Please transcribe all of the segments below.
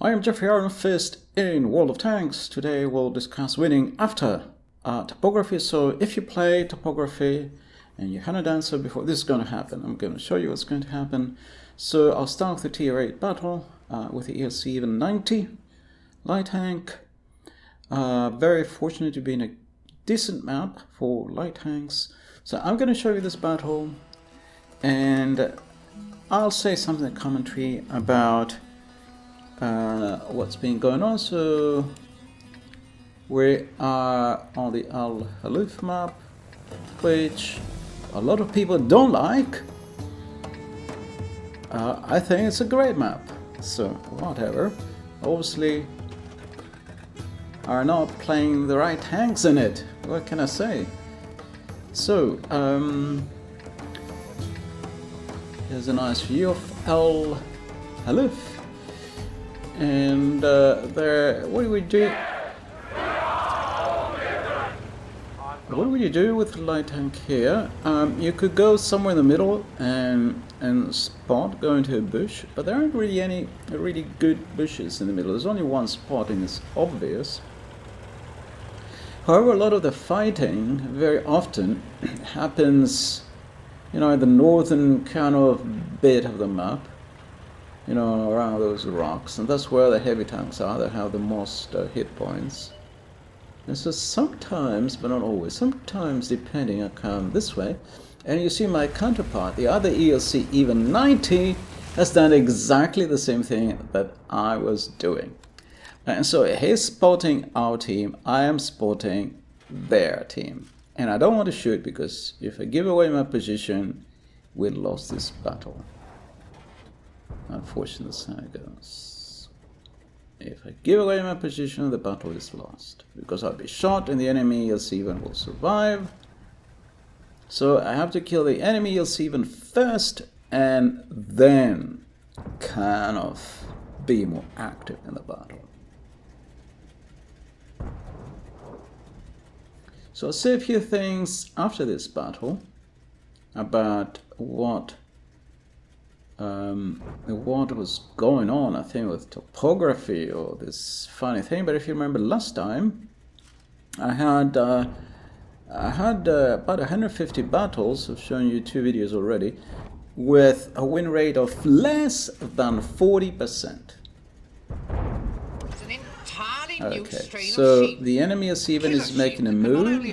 I am Geoffrey Iron Fist in World of Tanks. Today we'll discuss winning after Topography. So if you play Topography and you haven't done so before, this is going to happen. I'm going to show you what's going to happen. So I'll start with the tier 8 battle with the ELC even 90 light tank. Very fortunate to be in a decent map for light tanks. So I'm going to show you this battle and I'll say something in commentary about what's been going on. So we are on the Al Halif map, which a lot of people don't like. I think it's a great map, so whatever. Obviously are not playing the right tanks in it. What can I say? So here's a nice view of Al Halif. And there, what do we do? What would you do with the light tank here? You could go somewhere in the middle and spot, go into a bush, but there aren't really any really good bushes in the middle. There's only one spot and it's obvious. However, a lot of the fighting very often happens, you know, in the northern kind of bit of the map, you know, around those rocks, and that's where the heavy tanks are. They have the most hit points. And so sometimes, but not always, sometimes depending, I come this way, and you see my counterpart, the other ELC even 90, has done exactly the same thing that I was doing. And so he's spotting our team, I am spotting their team. And I don't want to shoot because if I give away my position, we lost this battle. Unfortunately, that's how it goes. If I give away my position, the battle is lost. Because I'll be shot and the enemy ELC will survive. So I have to kill the enemy ELC first and then kind of be more active in the battle. So I'll say a few things after this battle about what was going on, I think, with Topography or this funny thing. But if you remember last time, I had about 150 battles. I've shown you 2 videos already, with a win rate of less than 40%. Okay, so the enemy is making a move.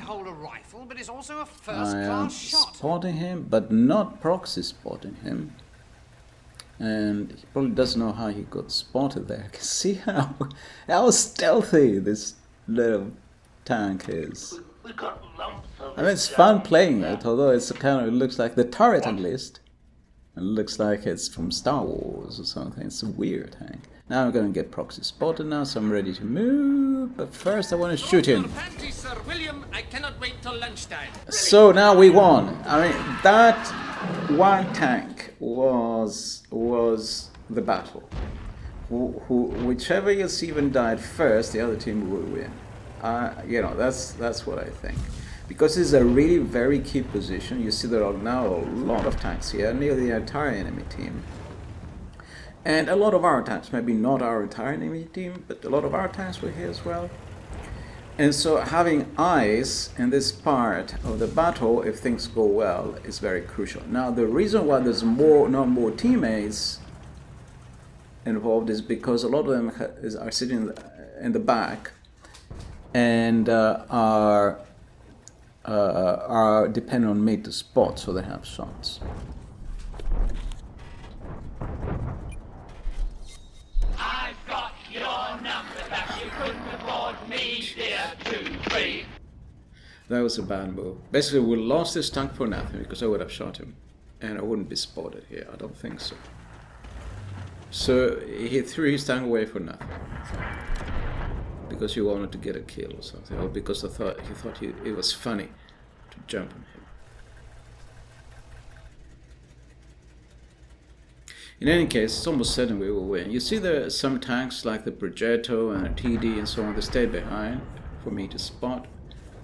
I am spotting him, but not proxy spotting him. And he probably doesn't know how he got spotted there. You can see how stealthy this little tank is. I mean, it's fun playing it, although it's kind of, it looks like the turret at least. It looks like it's from Star Wars or something. It's a weird tank. Now I'm going to get proxy spotted now, so I'm ready to move. But first I want to shoot him. So now we won. I mean, that one tank was the battle. Whichever ELC died first, the other team would win. You know, that's what I think. Because this is a really very key position. You see there are now a lot of tanks here, nearly the entire enemy team. And a lot of our tanks, maybe not our entire enemy team, but a lot of our tanks were here as well. And so having eyes in this part of the battle, if things go well, is very crucial. Now the reason why there's not more teammates involved is because a lot of them are sitting in the back and are dependent on me to spot, so they have shots. That was a bad move. Basically, we lost this tank for nothing because I would have shot him and I wouldn't be spotted here. I don't think so. So he threw his tank away for nothing because he wanted to get a kill or something, or because he thought it was funny to jump on him. In any case, it's almost certain we will win. You see there are some tanks like the Progetto and the TD and so on that stayed behind for me to spot.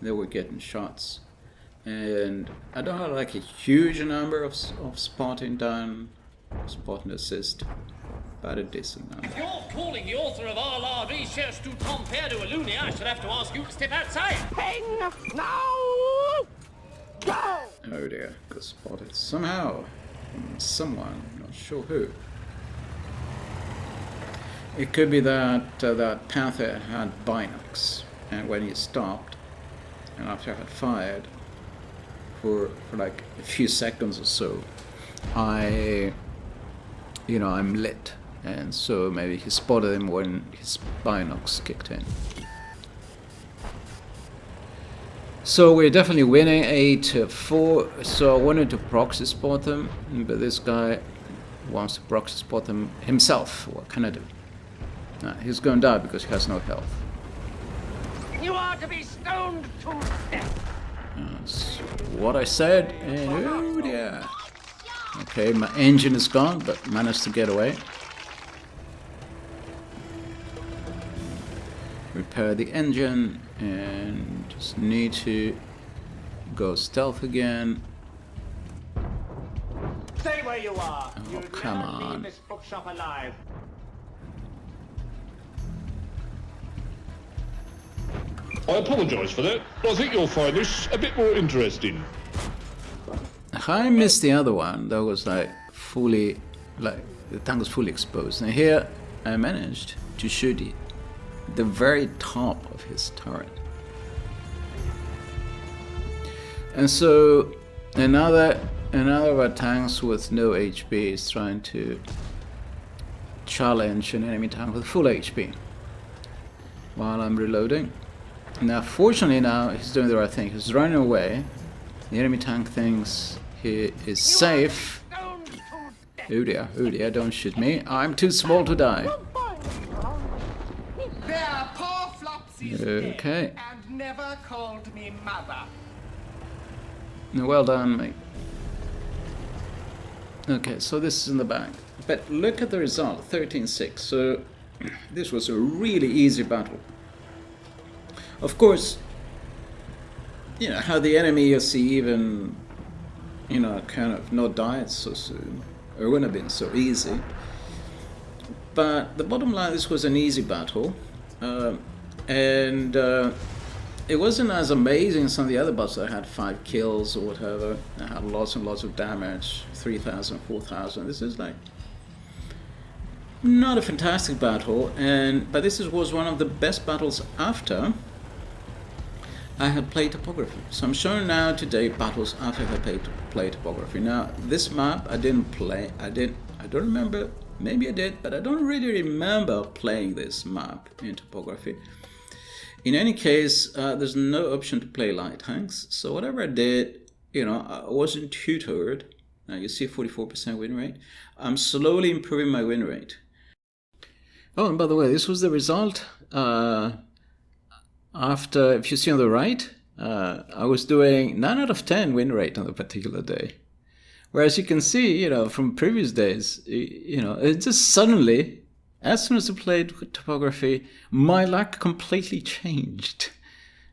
They were getting shots. And I don't have like a huge number of spotting done, spot and assist. about a decent number. If you're calling the author of Our La Recherche du Temps Perdu a loony, I should have to ask you to step outside. Ping! No! Go! Oh dear, got spotted somehow. Someone, not sure who. It could be that that panther had binocs, and when he stopped, and after I had fired for like a few seconds or so, I'm lit, and so maybe he spotted him when his binocs kicked in. So we're definitely winning 8-4. So I wanted to proxy spot him, but this guy wants to proxy spot him himself. What can I do? He's going to die because he has no health. You are to be stoned to death. That's what I said, and oh dear. Okay, my engine is gone, but managed to get away. Repair the engine, and just need to go stealth again. Stay where you are. Oh, You'd come never on. leave this bookshop alive. I apologise for that. I think you'll find this a bit more interesting. I missed the other one that was like fully, like the tank was fully exposed, and here I managed to shoot it the very top of his turret. And so another of our tanks with no HP is trying to challenge an enemy tank with full HP while I'm reloading. Now fortunately now he's doing the right thing. He's running away. The enemy tank thinks he is safe. Oh dear, don't shoot me. I'm too small to die. Their poor Flopsy's Okay. dead and never called me mother. Well done, mate. Okay, so this is in the back. But look at the result, 13-6. So this was a really easy battle. Of course, you know, how the enemy you see even, you know, kind of not died so soon. It wouldn't have been so easy. But the bottom line, this was an easy battle. It wasn't as amazing as some of the other battles. I had 5 kills or whatever. I had lots and lots of damage, 3,000, 4,000. This is like not a fantastic battle, but this was one of the best battles after I had played Topography. So I'm showing now today battles after I had played Topography. Now this map I didn't play. I don't remember. Maybe I did, but I don't really remember playing this map in Topography. In any case, there's no option to play light tanks. So whatever I did, you know, I wasn't tutored. Now you see 44% win rate. I'm slowly improving my win rate. Oh, and by the way, this was the result. After, if you see on the right, I was doing 9 out of 10 win rate on a particular day. Whereas you can see, you know, from previous days, you know, it just suddenly, as soon as I played Topography, my luck completely changed.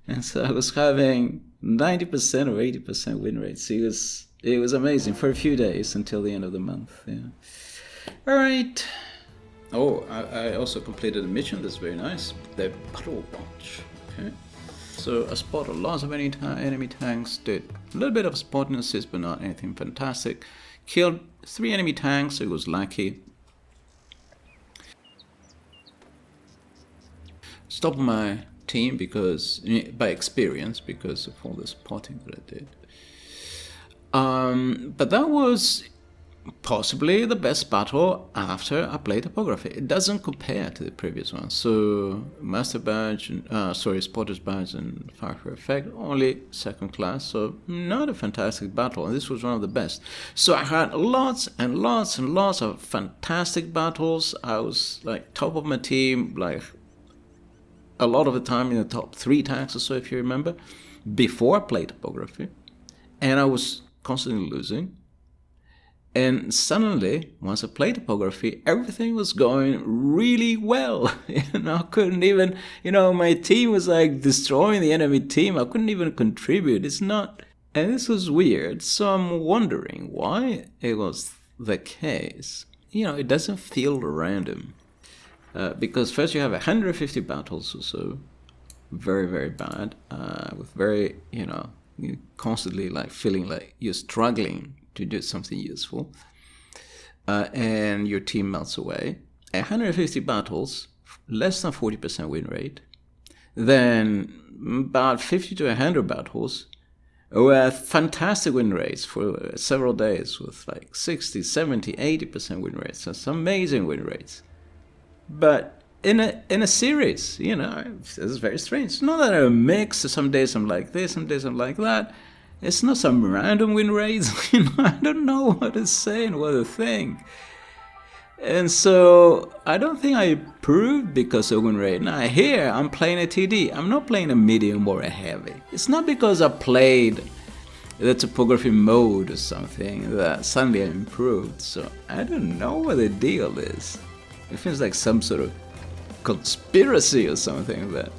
And so I was having 90% or 80% win rates. It was amazing for a few days until the end of the month. Yeah. All right. Oh, I also completed a mission that's very nice. The Battle Watch. Okay. So I spotted lots of enemy tanks, did a little bit of spotting assist, but not anything fantastic. Killed 3 enemy tanks, so it was lucky. Stopped my team because, by experience, because of all the spotting that I did. But that was possibly the best battle after I played Topography. It doesn't compare to the previous one. So Master Badge, Spotter's Badge and Firepower Effect, only second class, so not a fantastic battle. And this was one of the best. So I had lots and lots and lots of fantastic battles. I was like top of my team, like a lot of the time in the top 3 tanks or so, if you remember, before I played Topography. And I was constantly losing. And suddenly, once I played Topography, everything was going really well. I couldn't even, my team was like destroying the enemy team. I couldn't even contribute. And this was weird. So I'm wondering why it was the case. you know, it doesn't feel random. Because first you have 150 battles or so, very, very bad, with very, you know, you constantly like feeling like you're struggling to do something useful, and your team melts away. 150 battles, less than 40% win rate. Then about 50 to 100 battles with fantastic win rates for several days, with like 60, 70, 80% win rates. That's amazing win rates. But in a series, you know, it's very strange. It's not that a mix. Some days I'm like this, some days I'm like that. It's not some random win rates. You know, I don't know what to say and what to think. And so I don't think I improved because of win rate. Now here I'm playing a TD. I'm not playing a medium or a heavy. It's not because I played the topography mode or something that suddenly I improved. So I don't know what the deal is. It feels like some sort of conspiracy or something, but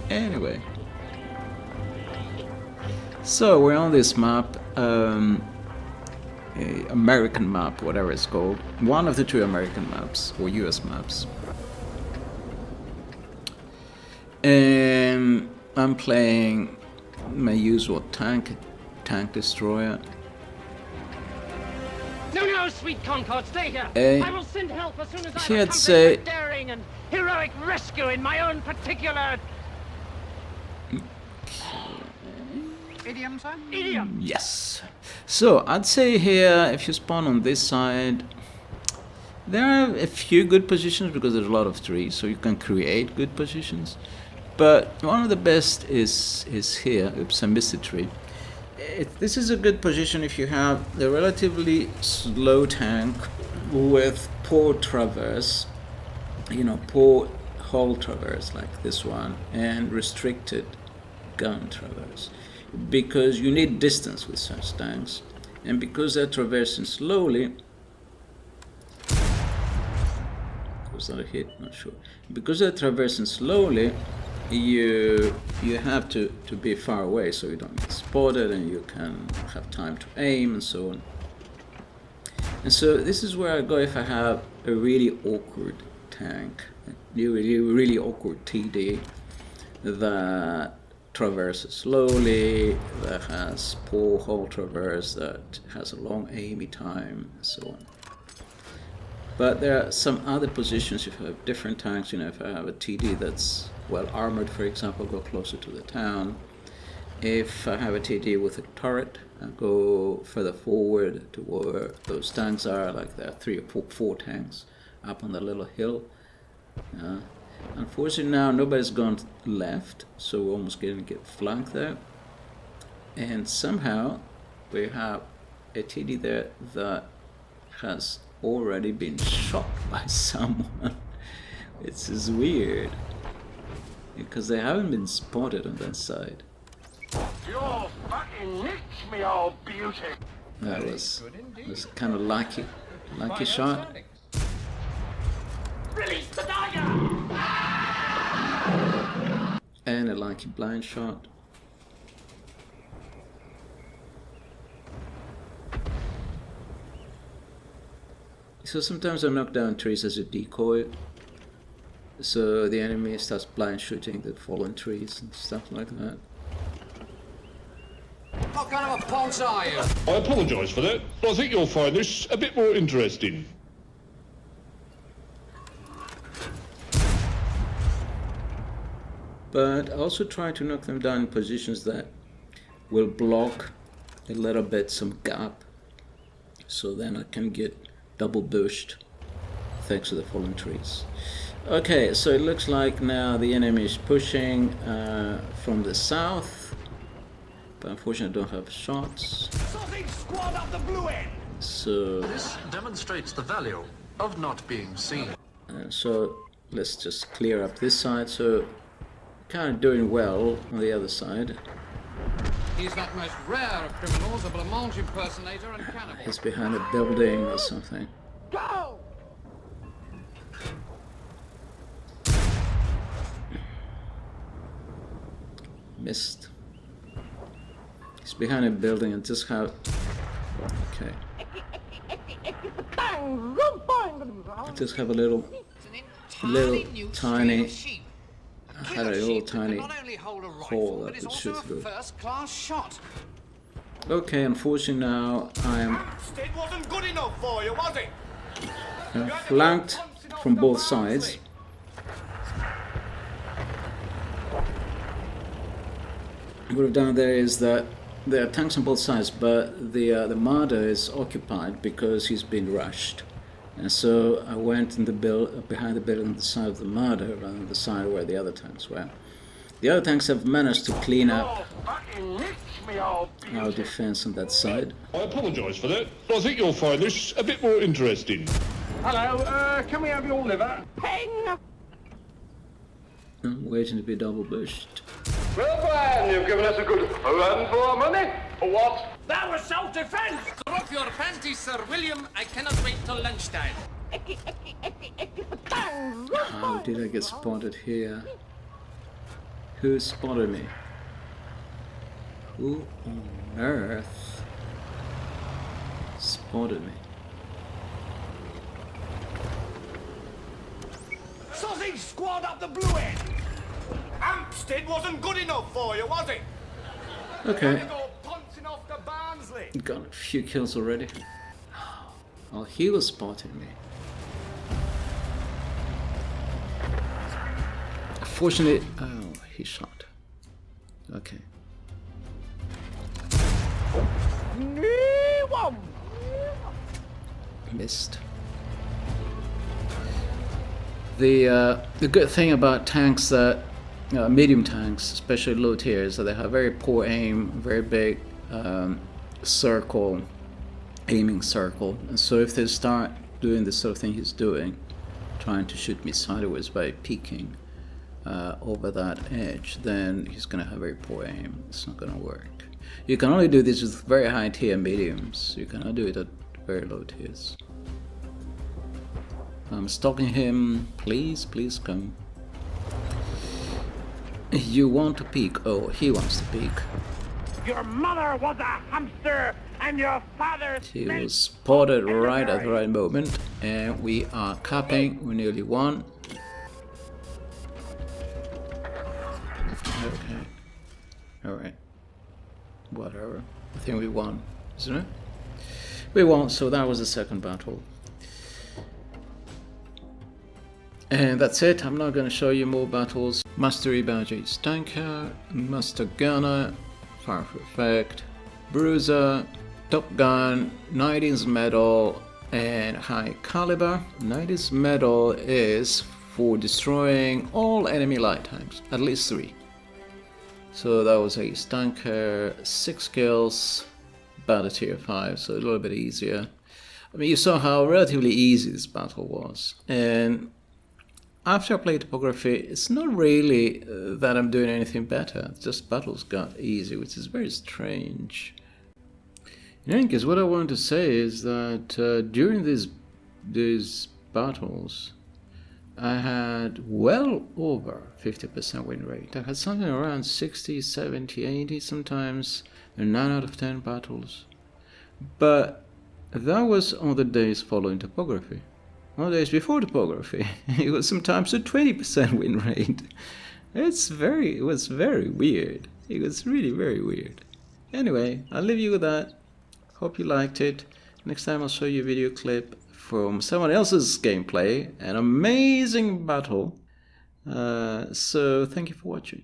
anyway. So we're on this map, American map, whatever it's called. One of the two American maps, or US maps. And I'm playing my usual tank destroyer. No, sweet Concord, stay here. I will send help as soon as I accomplish my daring and heroic rescue in my own particular... Idiom, sir? Idiom. Yes. So I'd say here, if you spawn on this side, there are a few good positions because there's a lot of trees, so you can create good positions. But one of the best is here. Oops, I missed the tree. This is a good position if you have a relatively slow tank with poor traverse, you know, poor hull traverse like this one, and restricted gun traverse, because you need distance with such tanks, and because they're traversing slowly. Was that a hit? Not sure. Because they're traversing slowly, you have to be far away so you don't get spotted and you can have time to aim and so on. And so this is where I go if I have a really awkward tank, a really awkward TD that traverses slowly, that has poor hull traverse, that has a long aiming time and so on. But there are some other positions if I have different tanks. You know, if I have a TD that's well armored, for example, go closer to the town. If I have a TD with a turret, I go further forward to where those tanks are, like there are 3 or 4 tanks up on the little hill. Unfortunately now nobody's gone left, so we're almost going to get flanked there. And somehow we have a TD there that has already been shot by someone. It's just weird because they haven't been spotted on that side. You're fucking nicked me, old beauty. That was kind of lucky shot. Release the dagger. And a lucky blind shot. So sometimes I knock down trees as a decoy, so the enemy starts blind shooting the fallen trees and stuff like that. What kind of a ponce are you? I apologise for that, but I think you'll find this a bit more interesting. But I also try to knock them down in positions that will block a little bit some gap, so then I can get double bushed thanks to the fallen trees. Okay, so it looks like now the enemy is pushing from the south, but unfortunately I don't have shots. Squad up the blue end. So This demonstrates the value of not being seen. so let's just clear up this side. So kind of doing well on the other side. He's that most rare of criminals, a blancmange impersonator and cannibal. He's behind a building or something. Go! Missed. He's behind a building and just how... Okay. Bang! Bang! just have a little tiny hole that it shoot through. Okay, unfortunately now I'm flanked from both sides. What I've done there is that there are tanks on both sides, but the marder is occupied because he's been rushed. And so I went in the behind the building on the side of the marder rather than the side where the other tanks were. The other tanks have managed to clean up our defense on that side. I apologise for that. I think you'll find this a bit more interesting. Hello, can we have your liver? Ping! I'm waiting to be double bushed. Well, Brian, you've given us a good run for our money. For what? That was self-defense! Drop your panties, Sir William. I cannot wait till lunchtime. How did I get spotted here? Who spotted me? Who on earth spotted me? Sausage squad up the blue end! Hampstead wasn't good enough for you, was it? Okay. You go pouncing off to Barnsley. Got a few kills already. Oh, he was spotting me. Fortunately, oh, he shot. Okay. Missed. The good thing about tanks that medium tanks, especially low tiers, that they have very poor aim, very big aiming circle, and so if they start doing the sort of thing he's doing, trying to shoot me sideways by peeking over that edge, then he's going to have very poor aim. It's not going to work. You can only do this with very high tier mediums. You cannot do it at very low tiers. I'm stalking him. Please, please come. You want to peek? Oh, he wants to peek. Your mother was a hamster, and your father. He was spotted right at the right moment, and we are capping. We nearly won. Okay. Alright. Whatever. I think we won, isn't it? We won, so that was the second battle. And that's it. I'm not going to show you more battles. Mastery badges: Tanker, Master Gunner, Powerful Effect, Bruiser, Top Gun, 90s Medal, and High Caliber. 90s Medal is for destroying all enemy light tanks, at least 3. So that was a Tanker, 6 kills, battle tier 5, so a little bit easier. I mean, you saw how relatively easy this battle was. And after I played Topography, it's not really that I'm doing anything better. It's just battles got easy, which is very strange. In any case, what I want to say is that during these battles, I had well over 50% win rate. I had something around 60, 70, 80 sometimes, in 9 out of 10 battles. But that was on the days following Topography. On the days before Topography, it was sometimes a 20% win rate. It was very weird. It was really very weird. Anyway, I'll leave you with that. Hope you liked it. Next time I'll show you a video clip from someone else's gameplay, an amazing battle. So thank you for watching.